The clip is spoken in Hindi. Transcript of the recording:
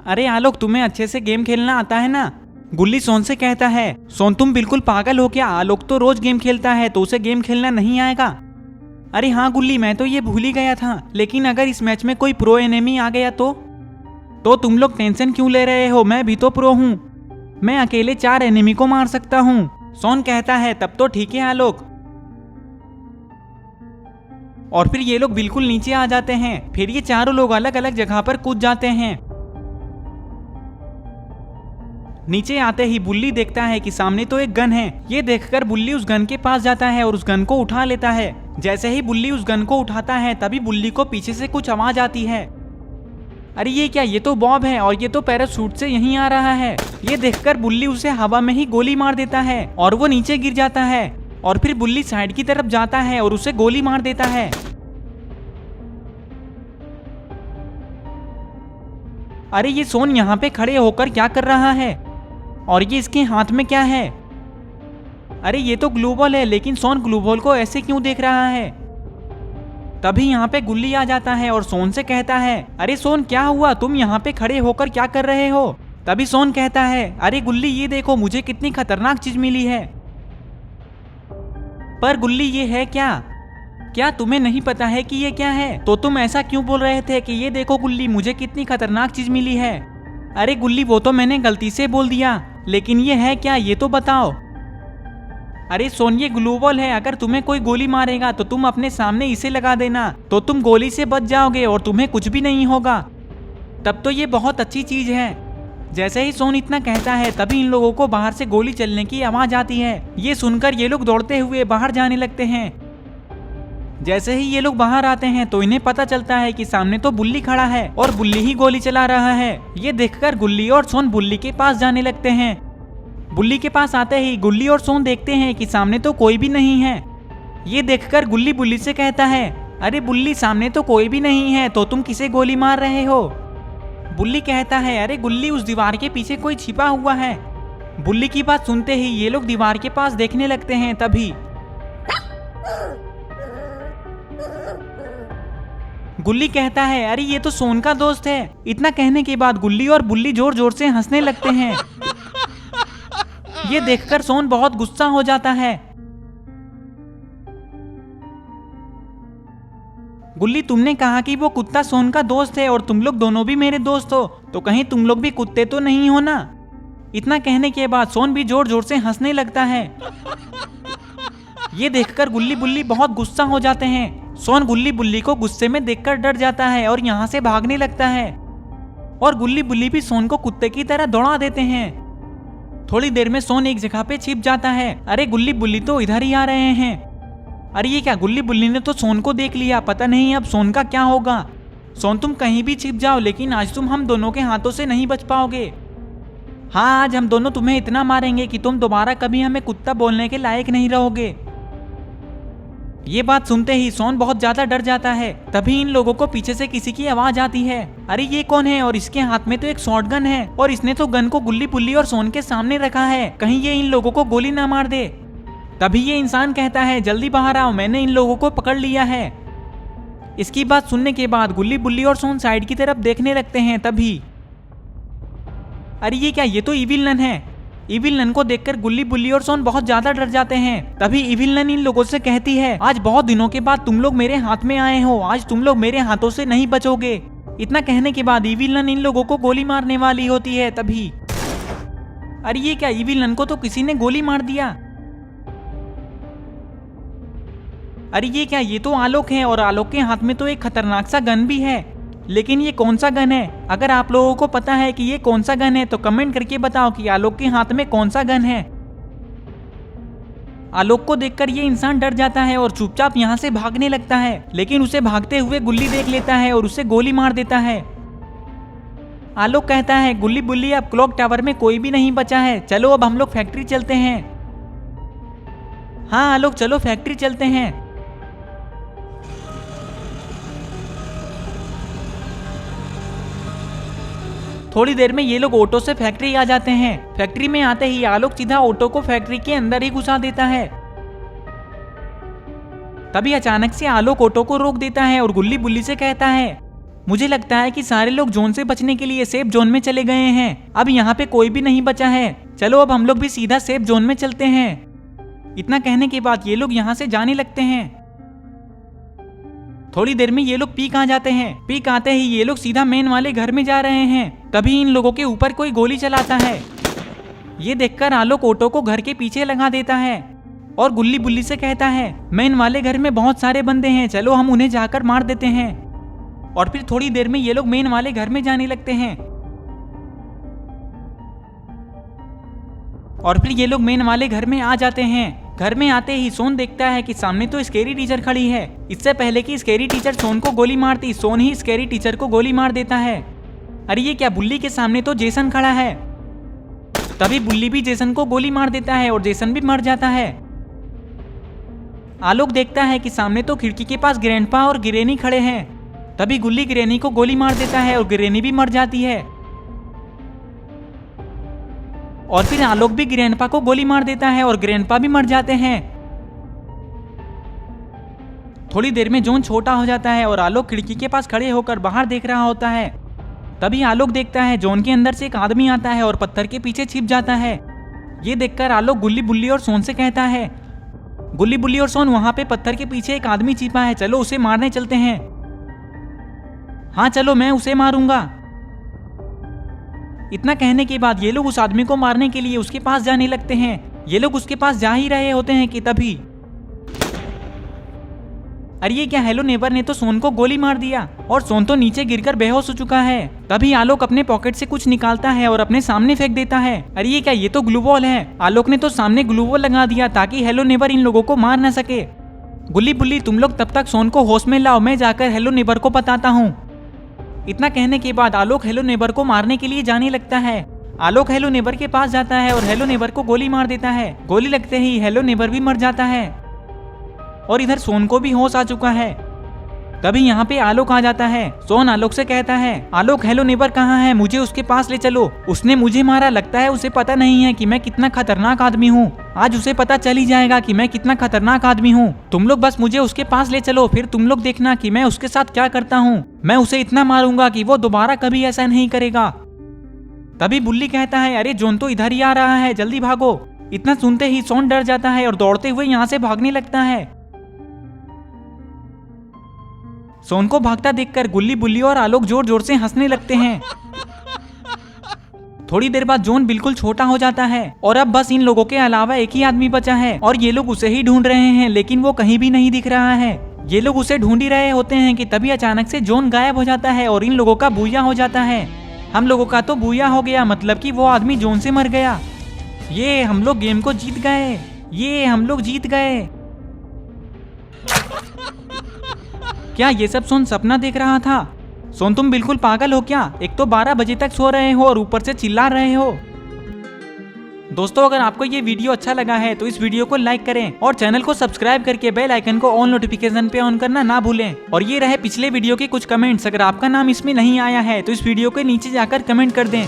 अरे आलोक, तुम्हें अच्छे से गेम खेलना आता है ना? गुल्ली सोन से कहता है। सोन, तुम बिल्कुल पागल हो क्या? आलोक तो रोज गेम खेलता है, तो उसे गेम खेलना नहीं आएगा? अरे हाँ गुल्ली, मैं तो ये भूल ही गया था, लेकिन अगर इस मैच में कोई प्रो एनिमी आ गया तो तुम लोग टेंशन क्यों ले रहे हो? मैं भी तो प्रो हूँ, मैं अकेले 4 एनिमी को मार सकता हूँ। सोन कहता है तब तो ठीक है आलोक। और फिर ये लोग बिल्कुल नीचे आ जाते हैं। फिर ये चारों लोग अलग अलग जगह पर कूद जाते हैं। नीचे आते ही बुल्ली देखता है कि सामने तो एक गन है। ये देखकर बुल्ली उस गन के पास जाता है और उस गन को उठा लेता है। जैसे ही बुल्ली उस गन को उठाता है तभी बुल्ली को पीछे से कुछ आवाज आती है। अरे ये क्या? ये तो बॉब है और ये तो पैराशूट से यहीं आ रहा है। ये देखकर बुल्ली उसे हवा में ही गोली मार देता है और वो नीचे गिर जाता है। और फिर बुल्ली साइड की तरफ जाता है और उसे गोली मार देता है। अरे ये सोन यहाँ पे खड़े होकर क्या कर रहा है? और ये इसके हाथ में क्या है? अरे ये तो ग्लू बॉल है, लेकिन सोन ग्लू बॉल को ऐसे क्यों देख रहा है? तभी यहाँ पे गुल्ली आ जाता है और सोन से कहता है, अरे सोन क्या हुआ? तुम यहाँ पे खड़े होकर क्या कर रहे हो? तभी सोन कहता है, अरे गुल्ली ये देखो, मुझे कितनी खतरनाक चीज मिली है। पर गुल्ली ये है क्या? क्या तुम्हें नहीं पता है कि ये क्या है? तो तुम ऐसा क्यों बोल रहे थे कि ये देखो गुल्ली, मुझे कितनी खतरनाक चीज मिली है? अरे गुल्ली वो तो मैंने गलती से बोल दिया, लेकिन ये है क्या, ये तो बताओ। अरे सोन ये ग्लू बॉल है, अगर तुम्हें कोई गोली मारेगा तो तुम अपने सामने इसे लगा देना, तो तुम गोली से बच जाओगे और तुम्हें कुछ भी नहीं होगा। तब तो ये बहुत अच्छी चीज है। जैसे ही सोन इतना कहता है तभी इन लोगों को बाहर से गोली चलने की आवाज आती है। ये सुनकर ये लोग दौड़ते हुए बाहर जाने लगते हैं। जैसे ही ये लोग बाहर आते हैं तो इन्हें पता चलता है कि सामने तो बुल्ली खड़ा है और बुल्ली ही गोली चला रहा है। ये देखकर गुल्ली और सोन बुल्ली के पास जाने लगते हैं। बुल्ली के पास आते ही गुल्ली और सोन देखते हैं कि सामने तो कोई भी नहीं है। ये देखकर गुल्ली बुल्ली से कहता है, अरे बुल्ली सामने तो कोई भी नहीं है, तो तुम किसे गोली मार रहे हो? बुल्ली कहता है, अरे गुल्ली उस दीवार के पीछे कोई छिपा हुआ है। बुल्ली की बात सुनते ही ये लोग दीवार के पास देखने लगते हैं। तभी गुल्ली कहता है, अरे ये तो सोन का दोस्त है। इतना कहने के बाद गुल्ली और बुल्ली जोर जोर से हंसने लगते हैं। ये देखकर सोन बहुत गुस्सा हो जाता है। गुल्ली, तुमने कहा कि वो कुत्ता सोन का दोस्त है और तुम लोग दोनों भी मेरे दोस्त हो, तो कहीं तुम लोग भी कुत्ते तो नहीं हो ना? इतना कहने के बाद सोन भी जोर जोर से हंसने लगता है। ये देखकर गुल्ली बुल्ली बहुत गुस्सा हो जाते हैं। सोन गुल्ली बुल्ली को गुस्से में देखकर डर जाता है और यहाँ से भागने लगता है। और गुल्ली बुल्ली भी सोन को कुत्ते की तरह दौड़ा देते हैं। थोड़ी देर में सोन एक जगह पे छिप जाता है। अरे गुल्ली बुल्ली तो इधर ही आ रहे हैं। अरे ये क्या, गुल्ली बुल्ली ने तो सोन को देख लिया, पता नहीं अब सोन का क्या होगा। सोन तुम कहीं भी छिप जाओ, लेकिन आज तुम हम दोनों के हाथों से नहीं बच पाओगे। हाँ, आज हम दोनों तुम्हें इतना मारेंगे कि तुम दोबारा कभी हमें कुत्ता बोलने के लायक नहीं रहोगे। ये बात सुनते ही सोन बहुत ज्यादा डर जाता है। तभी इन लोगों को पीछे से किसी की आवाज आती है। अरे ये कौन है? और इसके हाथ में तो एक शॉटगन है और इसने तो गन को गुल्ली बुल्ली और सोन के सामने रखा है, कहीं ये इन लोगों को गोली ना मार दे। तभी ये इंसान कहता है, जल्दी बाहर आओ, मैंने इन लोगों को पकड़ लिया है। इसकी बात सुनने के बाद गुल्ली बुल्ली और सोन साइड की तरफ देखने लगते हैं। तभी अरे ये क्या, ये तो इविल नन है। इविल नन को देखकर गुल्ली बुल्ली और सोन बहुत ज्यादा डर जाते हैं। तभी इविल नन इन लोगों से कहती है, आज बहुत दिनों के बाद तुम लोग मेरे हाथ में आए हो, आज तुम लोग मेरे हाथों से नहीं बचोगे। इतना कहने के बाद इविल नन इन लोगों को गोली मारने वाली होती है। तभी अरे ये क्या, इविल नन को तो किसी ने गोली मार दिया। अरे ये क्या, ये तो आलोक है और आलोक के हाथ में तो एक खतरनाक सा गन भी है, लेकिन ये कौन सा गन है? अगर आप लोगों को पता है कि ये कौन सा गन है तो कमेंट करके बताओ कि आलोक के हाथ में कौन सा गन है। आलोक को देखकर ये इंसान डर जाता है और चुपचाप यहाँ से भागने लगता है, लेकिन उसे भागते हुए गुल्ली देख लेता है और उसे गोली मार देता है। आलोक कहता है, गुल्ली बुल्ली अब क्लॉक टावर में कोई भी नहीं बचा है, चलो अब हम लोग फैक्ट्री चलते हैं। हाँ आलोक, चलो फैक्ट्री चलते हैं। थोड़ी देर में ये लोग ऑटो से फैक्ट्री आ जाते हैं। फैक्ट्री में आते ही आलोक सीधा ऑटो को फैक्ट्री के अंदर ही घुसा देता है। तभी अचानक से आलोक ऑटो को रोक देता है और गुल्ली बुल्ली से कहता है, मुझे लगता है कि सारे लोग जोन से बचने के लिए सेफ जोन में चले गए हैं। अब यहाँ पे कोई भी नहीं बचा है। चलो अब हम लोग भी सीधा सेफ जोन में चलते हैं। इतना कहने के बाद ये लोग यहाँ से जाने लगते हैं। थोड़ी देर में ये लोग पीक आ जाते हैं। पीक आते ही ये लोग सीधा मेन वाले घर में जा रहे हैं। तभी इन लोगों के ऊपर कोई गोली चलाता है। ये देखकर आलोक ऑटो को घर के पीछे लगा देता है और गुल्ली बुल्ली से कहता है, मेन वाले घर में बहुत सारे बंदे हैं, चलो हम उन्हें जाकर मार देते हैं। और फिर थोड़ी देर में ये लोग मेन वाले घर में जाने लगते हैं। और फिर ये लोग मेन वाले घर में आ जाते हैं। घर में आते ही सोन देखता है कि सामने तो स्कैरी टीचर खड़ी है। इससे पहले कि स्कैरी टीचर सोन को गोली मारती, सोन ही स्कैरी टीचर को गोली मार देता है। अरे ये क्या, बुल्ली के सामने तो जेसन खड़ा है। तभी बुल्ली भी जेसन को गोली मार देता है और जेसन भी मर जाता है। आलोक देखता है कि सामने तो खिड़की के पास ग्रैंडपा और गिरेनी खड़े हैं। तभी गुल्ली गिरेनी को गोली मार देता है और गिरेनी भी मर जाती है। और फिर आलोक भी ग्रैंडपा को गोली मार देता है और ग्रैंडपा भी मर जाते हैं। थोड़ी देर में जोन छोटा हो जाता है और आलोक खिड़की के पास खड़े होकर बाहर देख रहा होता है। तभी आलोक देखता है जोन के अंदर से एक आदमी आता है और पत्थर के पीछे छिप जाता है। ये देखकर आलोक गुल्ली बुल्ली और सोन से कहता है, गुल्ली बुल्ली और सोन, वहां पे पत्थर के पीछे एक आदमी छिपा है, चलो उसे मारने चलते हैं। हाँ चलो, मैं उसे मारूंगा। इतना कहने के बाद ये लोग उस आदमी को मारने के लिए उसके पास जाने लगते हैं। ये लोग उसके पास जा ही रहे होते हैं कि तभी अरे ये क्या, हेलो नेबर ने तो सोन को गोली मार दिया और सोन तो नीचे गिरकर बेहोश हो चुका है। तभी आलोक अपने पॉकेट से कुछ निकालता है और अपने सामने फेंक देता है। अरे ये क्या, ये तो ग्लू वॉल है। आलोक ने तो सामने ग्लू वॉल लगा दिया ताकि हेलो नेबर इन लोगों को मार न सके। गुल्ली बुल्ली, तुम लोग तब तक सोन को होश में लाओ, मैं जाकर हेलो नेबर को बताता हूँ। इतना कहने के बाद आलोक हेलो नेबर को मारने के लिए जाने लगता है। आलोक हेलो नेबर के पास जाता है और हेलो नेबर को गोली मार देता है। गोली लगते ही हेलो नेबर भी मर जाता है और इधर सोन को भी होश आ चुका है। तभी यहाँ पे आलोक आ जाता है। सोन आलोक से कहता है, आलोक हेलो नेबर कहाँ है, मुझे उसके पास ले चलो। उसने मुझे मारा, लगता है उसे पता नहीं है कि मैं कितना खतरनाक आदमी हूँ। आज उसे पता चल ही जाएगा कि मैं कितना खतरनाक आदमी हूँ। तुम लोग बस मुझे उसके पास ले चलो, फिर तुम लोग देखना कि मैं उसके साथ क्या करता हूँ। मैं उसे इतना मारूंगा कि वो दोबारा कभी ऐसा नहीं करेगा। तभी बुल्ली कहता है, अरे जोन तो इधर ही आ रहा है, जल्दी भागो। इतना सुनते ही सोन डर जाता है और दौड़ते हुए यहाँ से भागने लगता है। सोन को भागता देखकर गुल्ली बुल्ली और आलोक जोर जोर से हंसने लगते हैं। थोड़ी देर बाद जोन बिल्कुल छोटा हो जाता है और अब बस इन लोगों के अलावा एक ही आदमी बचा है और ये लोग उसे ही ढूंढ रहे हैं, लेकिन वो कहीं भी नहीं दिख रहा है। ये लोग उसे ढूंढ ही रहे होते हैं कि तभी अचानक से जोन गायब हो जाता है और इन लोगों का बूया हो जाता है। हम लोगों का तो बूया हो गया, मतलब कि वो आदमी जोन से मर गया। ये हम लोग गेम को जीत गए, ये हम लोग जीत गए। क्या ये सब सोन सपना देख रहा था? सोन तुम बिल्कुल पागल हो क्या? एक तो 12 बजे तक सो रहे हो और ऊपर से चिल्ला रहे हो। दोस्तों अगर आपको ये वीडियो अच्छा लगा है तो इस वीडियो को लाइक करें और चैनल को सब्सक्राइब करके बेल आइकन को ऑल नोटिफिकेशन पे ऑन करना ना भूलें। और ये रहे पिछले वीडियो के कुछ कमेंट्स, अगर आपका नाम इसमें नहीं आया है तो इस वीडियो के नीचे जाकर कमेंट कर दें।